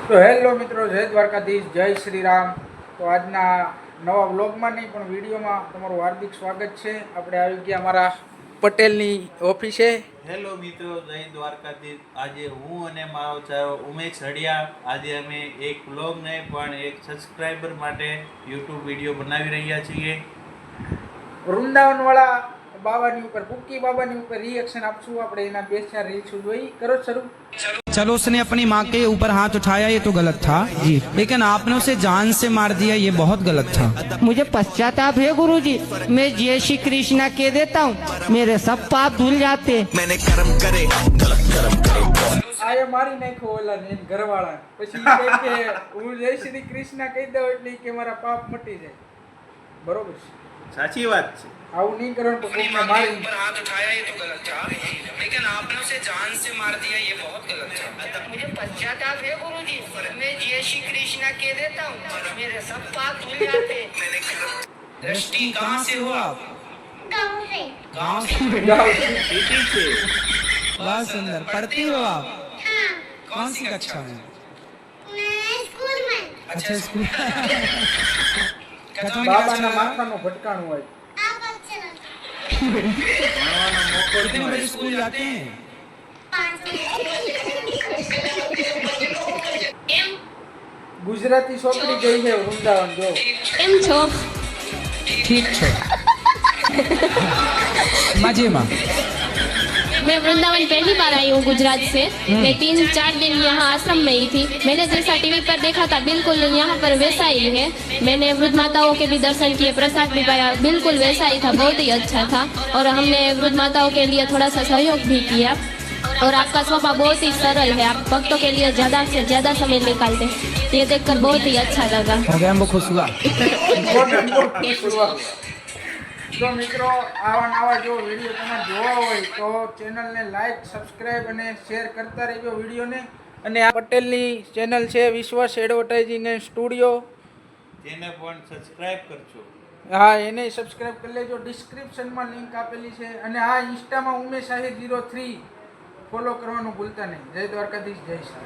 તો હેલો મિત્રો, જય દ્વારકાધીશ, જય શ્રી રામ। તો આજના નવા વ્લોગમાં નહીં પણ વિડીયોમાં તમારું હાર્દિક સ્વાગત છે। આપણે આવી ગયા અમારા પટેલની ઓફિસે। હેલો મિત્રો, જય દ્વારકાધીશ। આજે હું અને મારો ચાયો ઉમેશ હડિયા આજે અમે એક વ્લોગ નહીં પણ એક સબસ્ક્રાઈબર માટે યુટ્યુબ વિડીયો બનાવી રહ્યા છીએ। વૃંદાવનવાળા બાબાની ઉપર કુકી બાબાની ઉપર રિએક્શન આપશું આપણે। એના બે ચાર રીલ્સ જોઈ કરો શરૂ। चलो उसने अपनी माँ के ऊपर हाथ उठाया ये तो गलत था जी, लेकिन आपने उसे जान से मार दिया ये बहुत गलत था। मुझे पश्चाताप है गुरुजी, मैं जय श्री कृष्णा कह देता हूँ, मेरे सब पाप धुल जाते। मैंने कर्म करे गलत कर्म करे। આયે મારી નાખ્યો ઓલા ને ઘરવાળા, પછી કહે કે હું જય શ્રી કૃષ્ણ કહી દઉં એટલે કે મારા પાપ મટી જાય। બરોબર છે, સાચી વાત છે। આવું નહીં કરવાનું તો કોઈને મારી। हाथ उठाया ये तो गलत था, लेकिन आपने उसे जान से मार दिया ये बहुत गलत था। मुझे पश्चाताप है गुरुजी, मैं जय श्री कृष्णा कह देता हूँ, मेरे सब पाप धुल जाते। दृष्टि कहाँ से हो आप? गाँव से। गाँव से। સિટી છે। बहुत सुंदर। पढ़ती हो आप? हाँ, कौन सी कक्षा में? मैं स्कूल में। अच्छा स्कूल। બાબાના માથાનું ભટકાણું હોય। आप अच्छे लगते ભણવાનો મોકો જ कितने મળે। बजे स्कूल जाते हैं? 5 ગુજરાતી છોકરી ગઈ છે વૃંદાવન જો। एम छो। ठीक है। मजे में। मैं वृंदावन पहली बार आई हूँ गुजरात से। मैं 3-4 दिन यहाँ आश्रम में ही थी। मैंने जैसा टीवी पर देखा था बिल्कुल यहाँ पर वैसा ही है। मैंने वृद्ध माताओं के भी दर्शन किए, प्रसाद भी पाया, बिल्कुल वैसा ही था, बहुत ही अच्छा था। और हमने वृद्ध माताओं के लिए थोड़ा सा सहयोग भी किया। और आपका स्वभाव बहुत ही सरल है, आप भक्तों के लिए ज़्यादा से ज़्यादा समय निकालते हैं, ये देखकर बहुत ही अच्छा लगा। हो गया हमको खुश हुआ। તો મિત્રો, આવા નવા જો વિડીયો તમારે જોવા હોય તો ચેનલને લાઈક, સબસ્ક્રાઈબ અને શેર કરતા રહેજો વિડીયોને। અને આ પટેલની ચેનલ છે વિશ્વાસ એડવર્ટાઇઝિંગ એન્ડ સ્ટુડિયો। તેને પણ સબસ્ક્રાઇબ કરજો। હા, એને સબસ્ક્રાઈબ કરી લેજો, ડિસ્ક્રિપ્શનમાં લિંક આપેલી છે। અને આ ઇન્સ્ટામાં ઉમેશ આહિર 03 ફોલો કરવાનું ભૂલતા નહીં। જય દ્વારકાધીશ, જય શ્રી